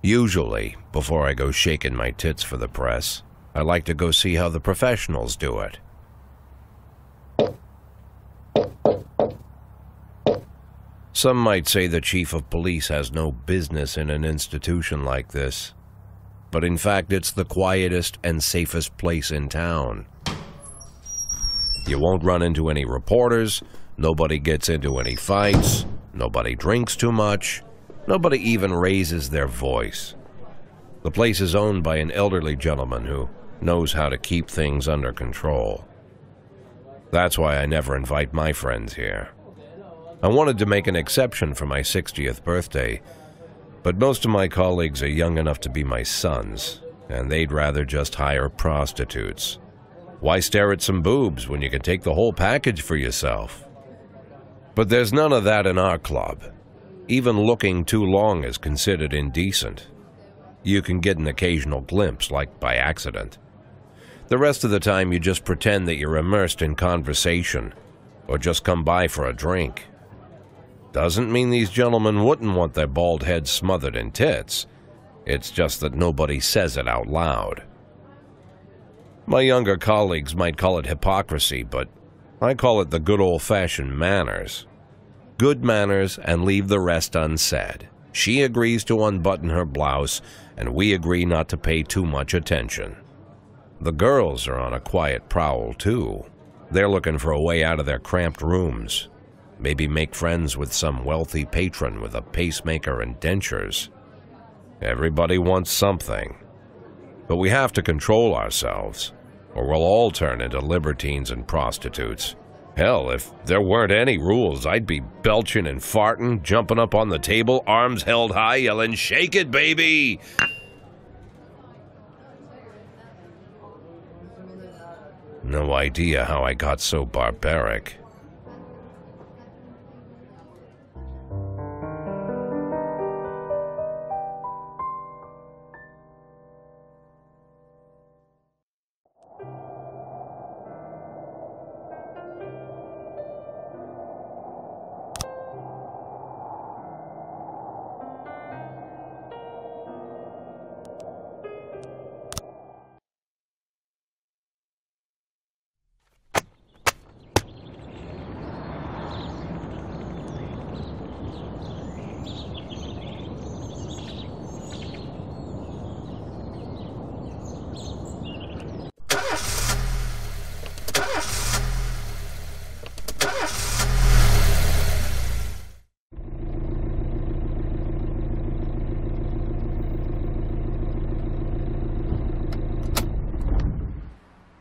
Usually, before I go shaking my tits for the press, I like to go see how the professionals do it. Some might say the chief of police has no business in an institution like this, but in fact it's the quietest and safest place in town. You won't run into any reporters, nobody gets into any fights, nobody drinks too much, nobody even raises their voice. The place is owned by an elderly gentleman who knows how to keep things under control. That's why I never invite my friends here. I wanted to make an exception for my 60th birthday, but most of my colleagues are young enough to be my sons, and they'd rather just hire prostitutes. Why stare at some boobs when you can take the whole package for yourself? But there's none of that in our club. Even looking too long is considered indecent. You can get an occasional glimpse, like by accident. The rest of the time you just pretend that you're immersed in conversation, or just come by for a drink. Doesn't mean these gentlemen wouldn't want their bald heads smothered in tits. It's just that nobody says it out loud. My younger colleagues might call it hypocrisy, but I call it the good old-fashioned manners. Good manners and leave the rest unsaid. She agrees to unbutton her blouse, and we agree not to pay too much attention. The girls are on a quiet prowl, too. They're looking for a way out of their cramped rooms. Maybe make friends with some wealthy patron with a pacemaker and dentures. Everybody wants something. But we have to control ourselves, or we'll all turn into libertines and prostitutes. Hell, if there weren't any rules, I'd be belching and farting, jumping up on the table, arms held high, yelling, "Shake it, baby!" No idea how I got so barbaric.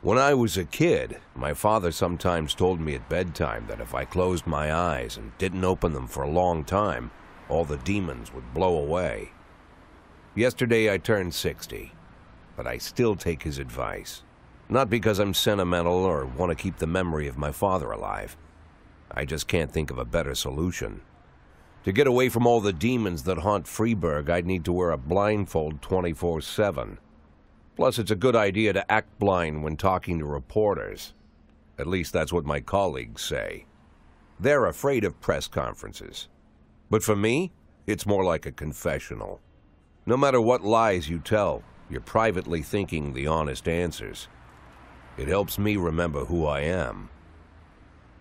When I was a kid, my father sometimes told me at bedtime that if I closed my eyes and didn't open them for a long time, all the demons would blow away. Yesterday I turned 60, but I still take his advice. Not because I'm sentimental or want to keep the memory of my father alive. I just can't think of a better solution. To get away from all the demons that haunt Freeburg, I'd need to wear a blindfold 24/7. Plus, it's a good idea to act blind when talking to reporters. At least that's what my colleagues say. They're afraid of press conferences. But for me, it's more like a confessional. No matter what lies you tell, you're privately thinking the honest answers. It helps me remember who I am.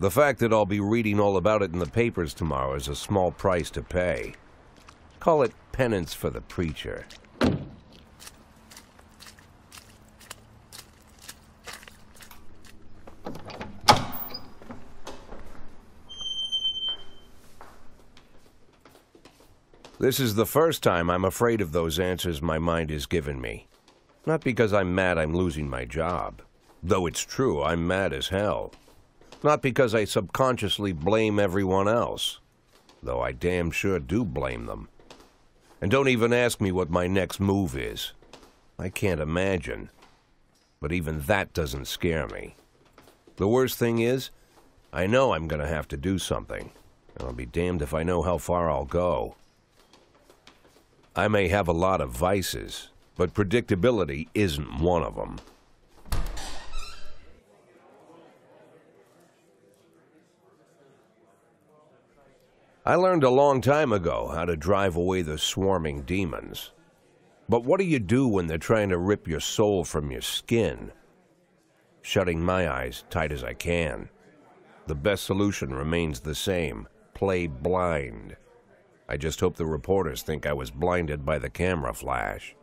The fact that I'll be reading all about it in the papers tomorrow is a small price to pay. Call it penance for the preacher. This is the first time I'm afraid of those answers my mind has given me. Not because I'm mad I'm losing my job. Though it's true, I'm mad as hell. Not because I subconsciously blame everyone else. Though I damn sure do blame them. And don't even ask me what my next move is. I can't imagine. But even that doesn't scare me. The worst thing is, I know I'm going to have to do something. And I'll be damned if I know how far I'll go. I may have a lot of vices, but predictability isn't one of them. I learned a long time ago how to drive away the swarming demons. But what do you do when they're trying to rip your soul from your skin? Shutting my eyes tight as I can. The best solution remains the same. Play blind. I just hope the reporters think I was blinded by the camera flash.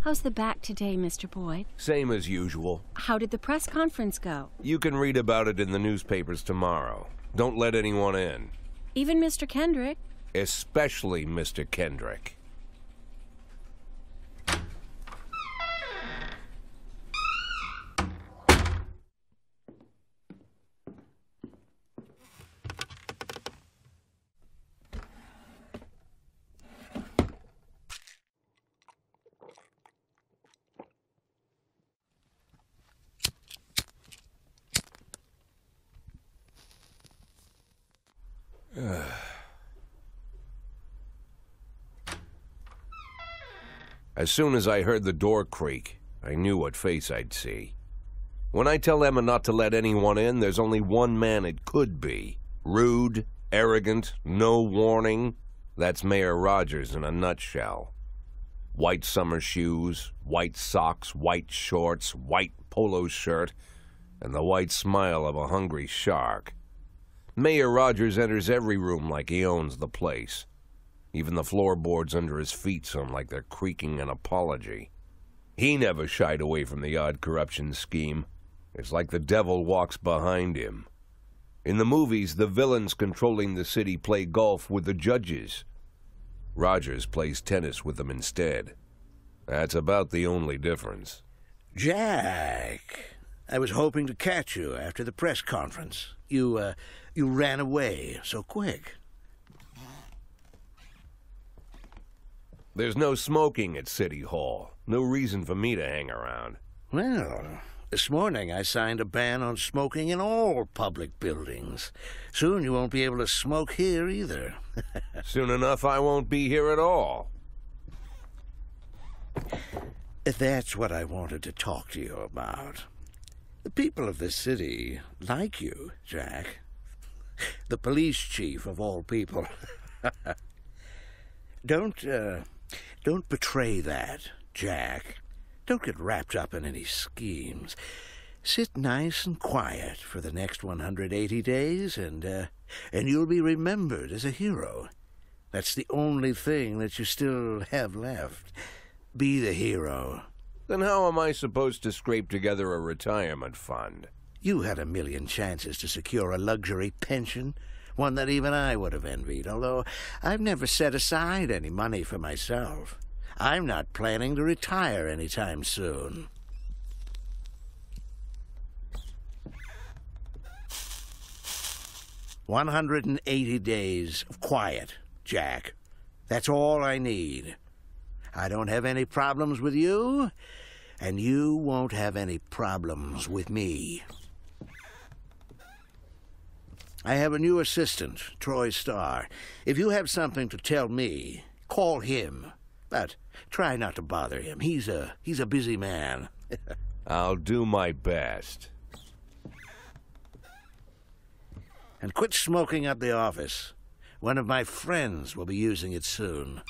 How's the back today, Mr. Boyd? Same as usual. How did the press conference go? You can read about it in the newspapers tomorrow. Don't let anyone in. Even Mr. Kendrick? Especially Mr. Kendrick. As soon as I heard the door creak, I knew what face I'd see. When I tell Emma not to let anyone in, there's only one man it could be. Rude, arrogant, no warning. That's Mayor Rogers in a nutshell. White summer shoes, white socks, white shorts, white polo shirt, and the white smile of a hungry shark. Mayor Rogers enters every room like he owns the place. Even the floorboards under his feet sound like they're creaking an apology. He never shied away from the odd corruption scheme. It's like the devil walks behind him. In the movies, the villains controlling the city play golf with the judges. Rogers plays tennis with them instead. That's about the only difference. Jack, I was hoping to catch you after the press conference. You ran away so quick. There's no smoking at City Hall. No reason for me to hang around. Well, this morning I signed a ban on smoking in all public buildings. Soon you won't be able to smoke here either. Soon enough I won't be here at all. That's what I wanted to talk to you about. The people of this city like you, Jack. The police chief of all people. Don't betray that, Jack. Don't get wrapped up in any schemes. Sit nice and quiet for the next 180 days, and you'll be remembered as a hero. That's the only thing that you still have left. Be the hero. Then how am I supposed to scrape together a retirement fund? You had a million chances to secure a luxury pension, one that even I would have envied, although I've never set aside any money for myself. I'm not planning to retire anytime soon. 180 days of quiet, Jack. That's all I need. I don't have any problems with you, and you won't have any problems with me. I have a new assistant, Troy Starr. If you have something to tell me, call him. But try not to bother him. He's a busy man. I'll do my best. And quit smoking up the office. One of my friends will be using it soon.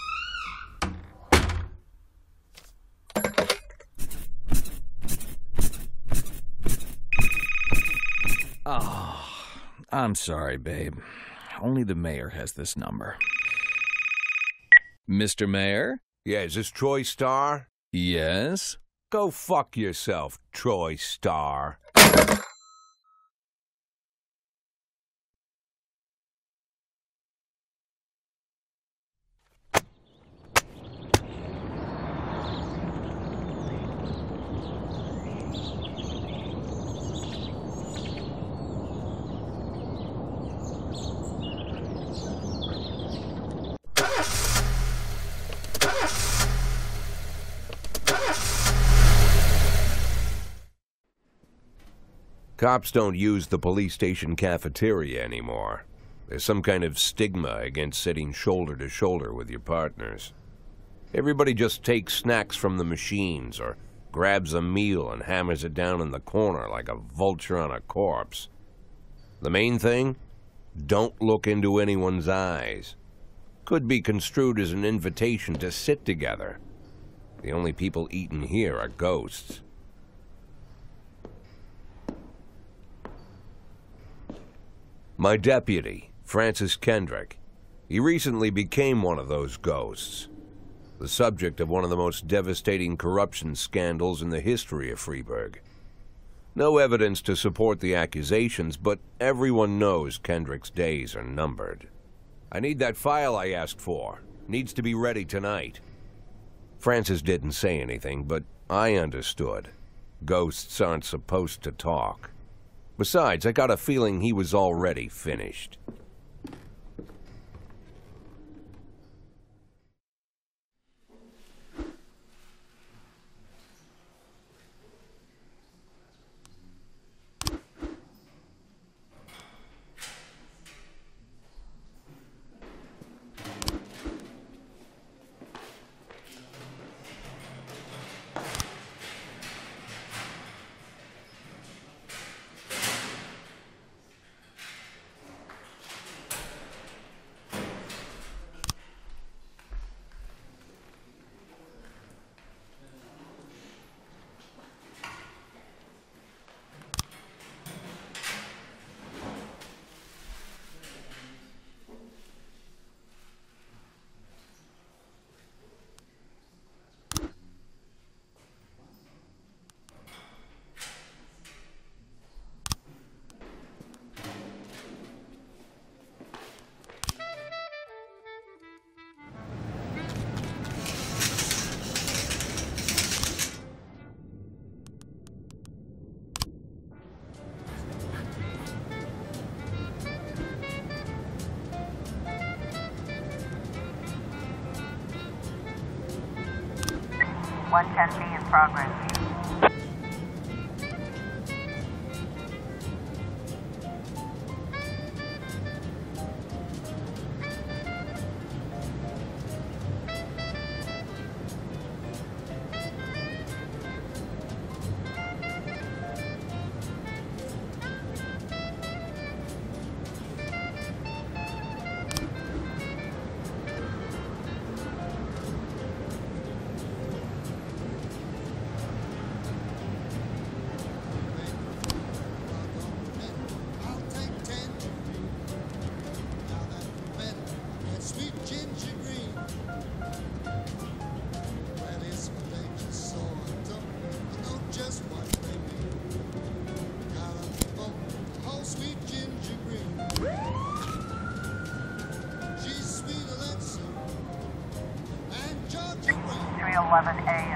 Oh, I'm sorry, babe. Only the mayor has this number. Mr. Mayor? Yeah, is this Troy Starr? Yes? Go fuck yourself, Troy Starr. Cops don't use the police station cafeteria anymore. There's some kind of stigma against sitting shoulder to shoulder with your partners. Everybody just takes snacks from the machines or grabs a meal and hammers it down in the corner like a vulture on a corpse. The main thing? Don't look into anyone's eyes. Could be construed as an invitation to sit together. The only people eating here are ghosts. My deputy, Francis Kendrick, he recently became one of those ghosts, the subject of one of the most devastating corruption scandals in the history of Freeburg. No evidence to support the accusations, but everyone knows Kendrick's days are numbered. I need that file I asked for. Needs to be ready tonight. Francis didn't say anything, but I understood. Ghosts aren't supposed to talk. Besides, I got a feeling he was already finished. in progress.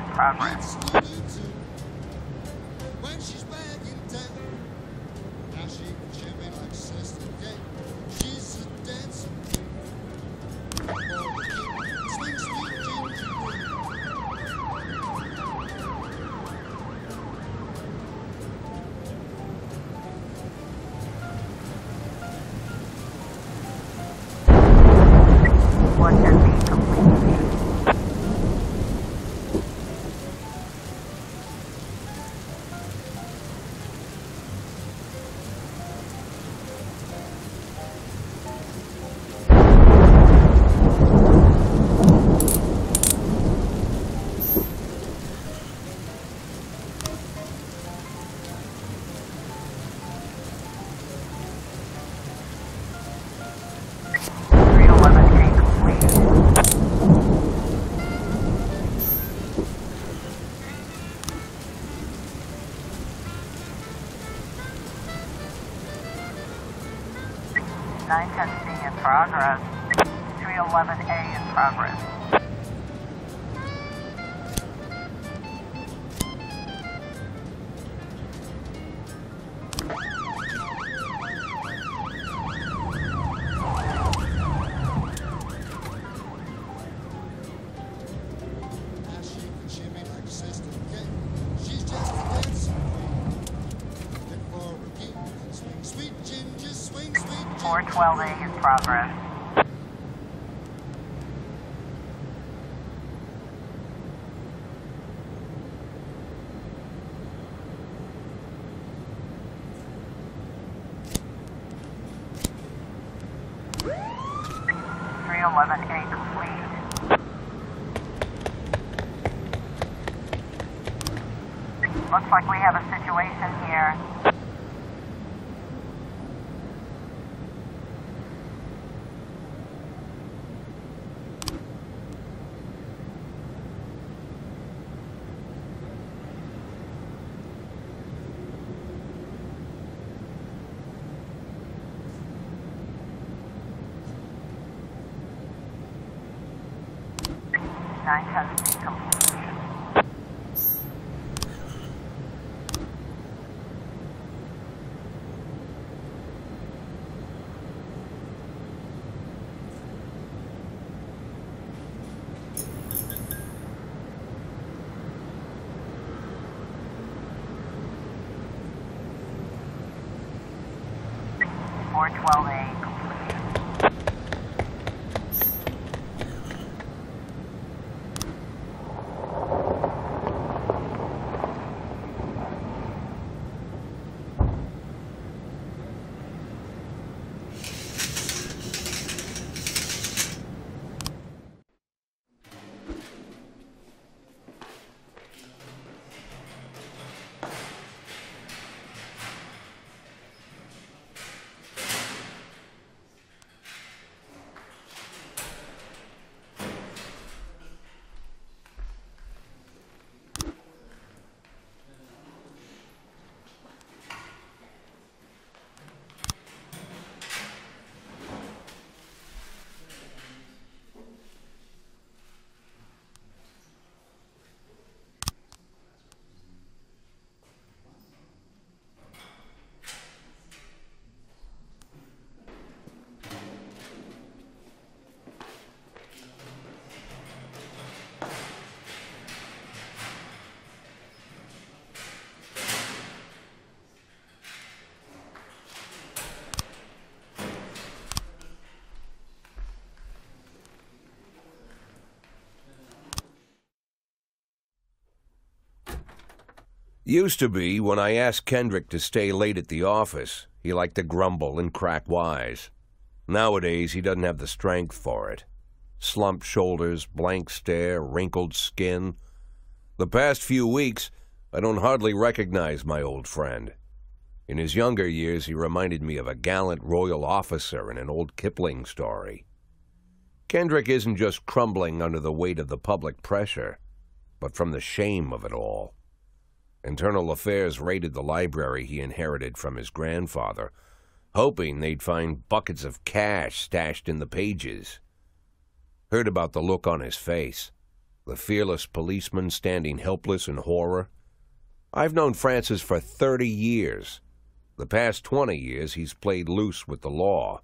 in progress. Testing in progress. 311A in progress. Four 12A in progress. .311A complete. Looks like we have a situation here. Testing completion. Four 12A completion. Used to be, when I asked Kendrick to stay late at the office, he liked to grumble and crack wise. Nowadays, he doesn't have the strength for it. Slumped shoulders, blank stare, wrinkled skin. The past few weeks, I don't hardly recognize my old friend. In his younger years, he reminded me of a gallant royal officer in an old Kipling story. Kendrick isn't just crumbling under the weight of the public pressure, but from the shame of it all. Internal Affairs raided the library he inherited from his grandfather, hoping they'd find buckets of cash stashed in the pages. Heard about the look on his face, the fearless policeman standing helpless in horror. I've known Francis for 30 years. The past 20 years he's played loose with the law.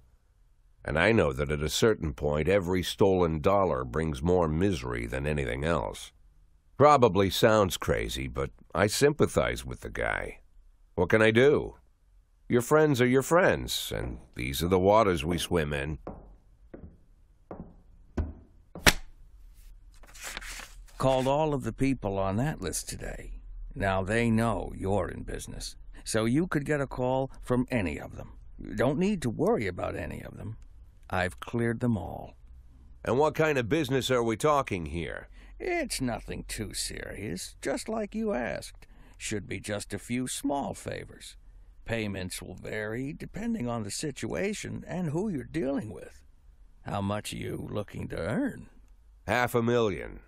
And I know that at a certain point every stolen dollar brings more misery than anything else. Probably sounds crazy, but I sympathize with the guy. What can I do? Your friends are your friends, and these are the waters we swim in. Called all of the people on that list today. Now they know you're in business, so you could get a call from any of them. You don't need to worry about any of them. I've cleared them all. And what kind of business are we talking here? It's nothing too serious, just like you asked. Should be just a few small favors. Payments will vary depending on the situation and who you're dealing with. How much are you looking to earn? $500,000.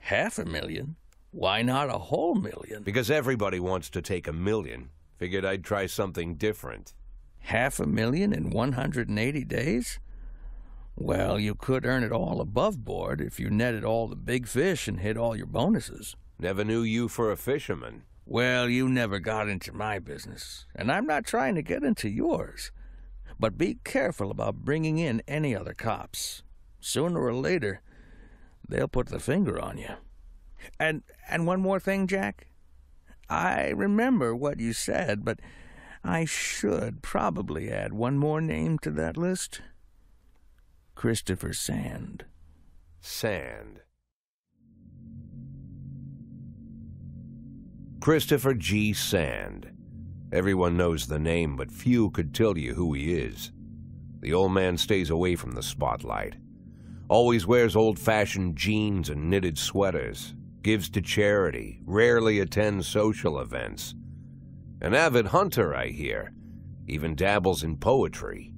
$500,000? Why not a whole million? Because everybody wants to take $1 million. Figured I'd try something different. $500,000 in 180 days? Well, you could earn it all above board if you netted all the big fish and hit all your bonuses. Never knew you for a fisherman. Well, you never got into my business, and I'm not trying to get into yours. But be careful about bringing in any other cops. Sooner or later, they'll put the finger on you. And one more thing, Jack. I remember what you said, but I should probably add one more name to that list. Christopher Sand. Sand. Christopher G. Sand. Everyone knows the name, but few could tell you who he is. The old man stays away from the spotlight. Always wears old-fashioned jeans and knitted sweaters. Gives to charity. Rarely attends social events. An avid hunter, I hear. Even dabbles in poetry.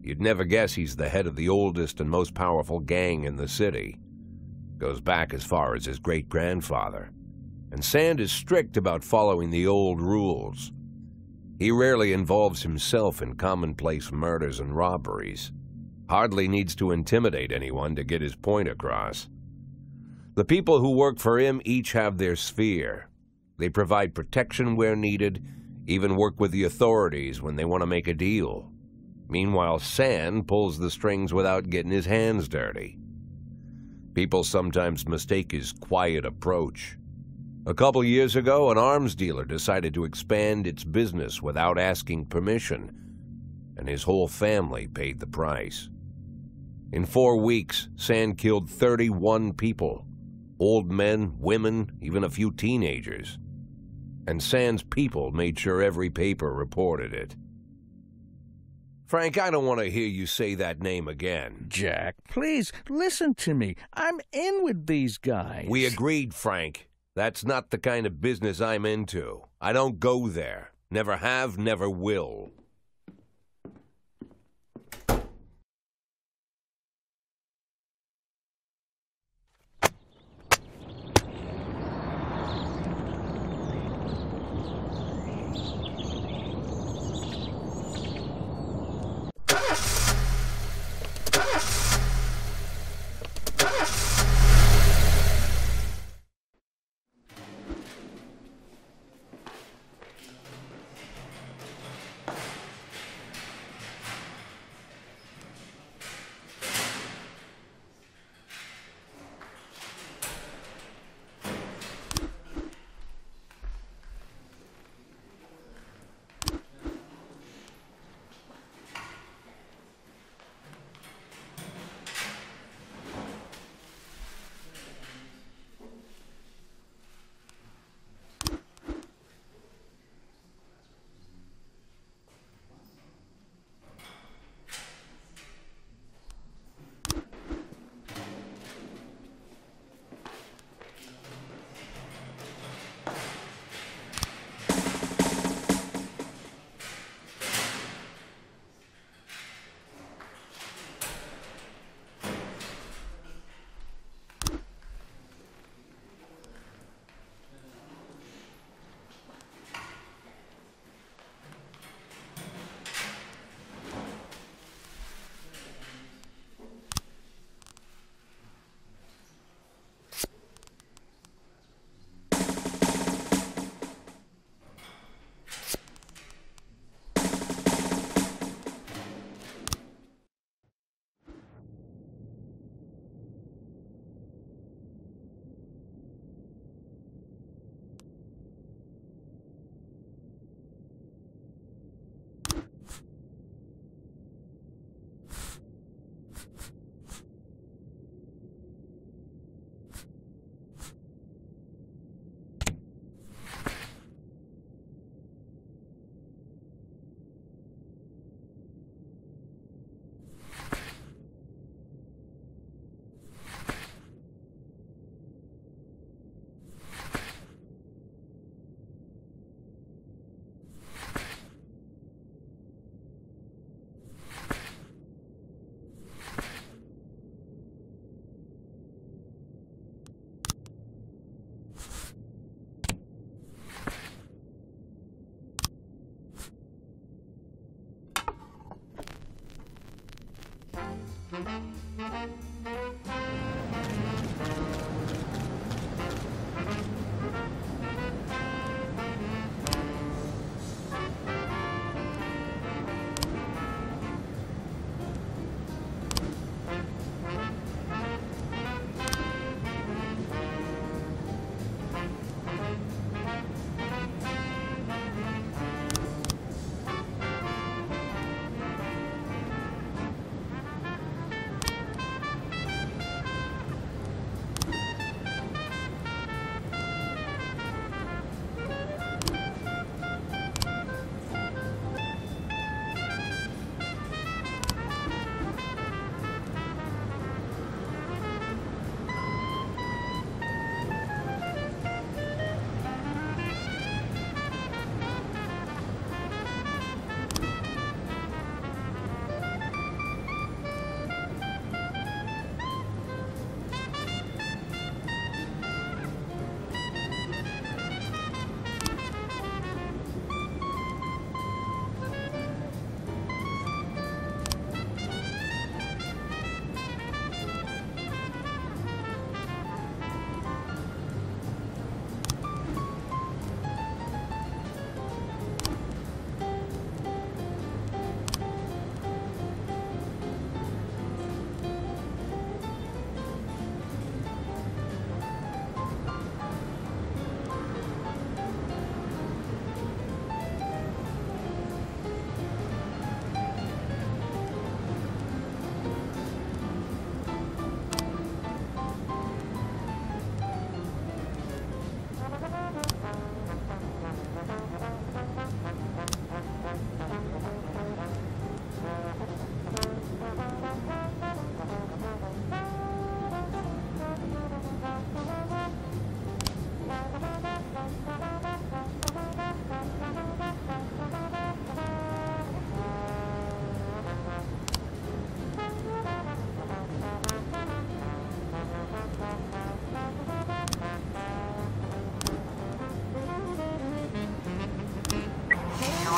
You'd never guess he's the head of the oldest and most powerful gang in the city. Goes back as far as his great-grandfather. And Sand is strict about following the old rules. He rarely involves himself in commonplace murders and robberies. Hardly needs to intimidate anyone to get his point across. The people who work for him each have their sphere. They provide protection where needed, even work with the authorities when they want to make a deal. Meanwhile, Sand pulls the strings without getting his hands dirty. People sometimes mistake his quiet approach. A couple years ago, an arms dealer decided to expand its business without asking permission, and his whole family paid the price. In 4 weeks, Sand killed 31 people. Old men, women, even a few teenagers. And Sand's people made sure every paper reported it. Frank, I don't want to hear you say that name again. Jack, please, listen to me. I'm in with these guys. We agreed, Frank. That's not the kind of business I'm into. I don't go there. Never have, never will.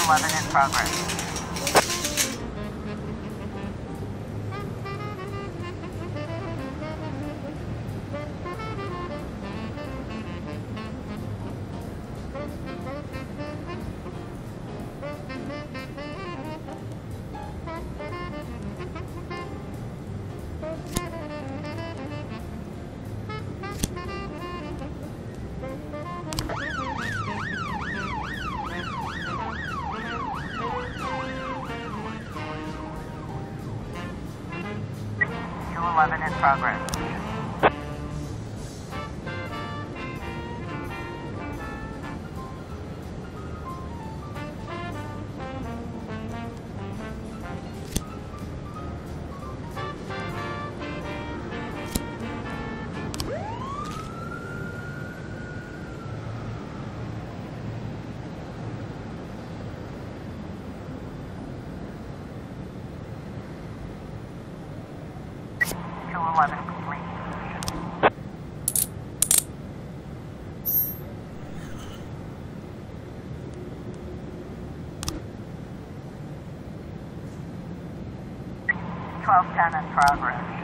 11 in progress. In progress. Complete. 1210 in progress.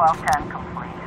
.1210 complete.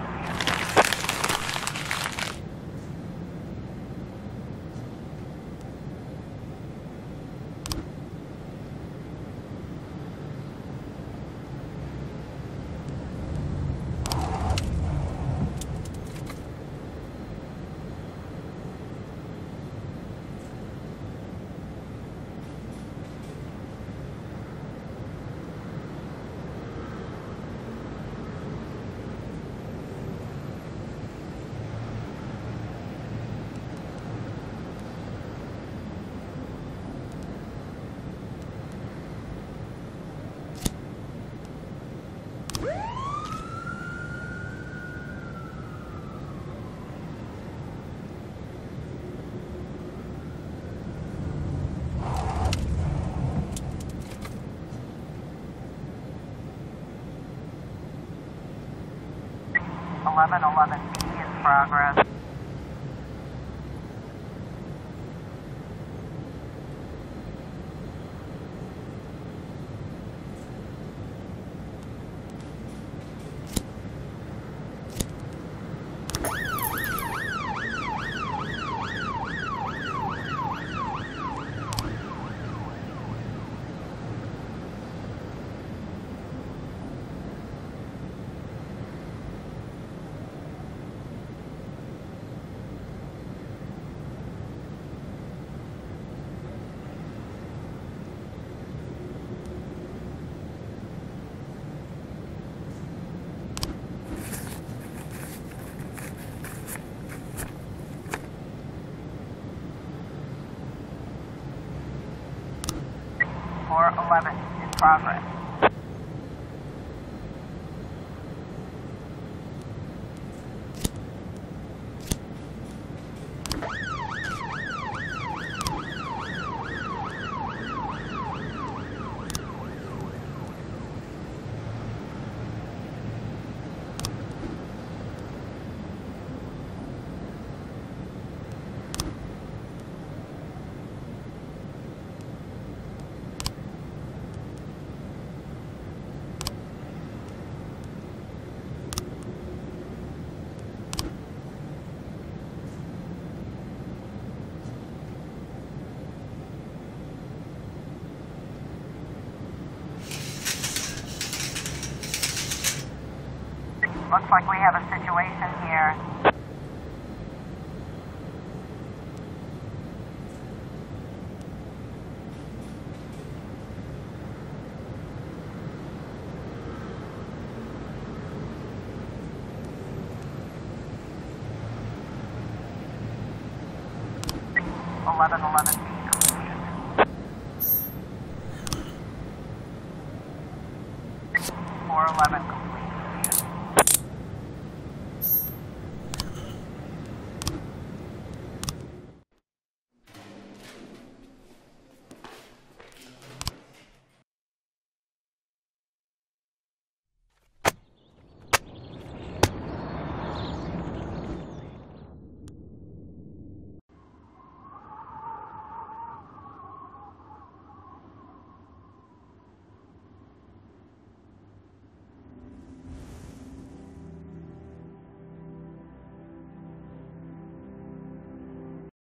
1111B in progress. Floor 11 in progress. Looks like we have a situation here. Eleven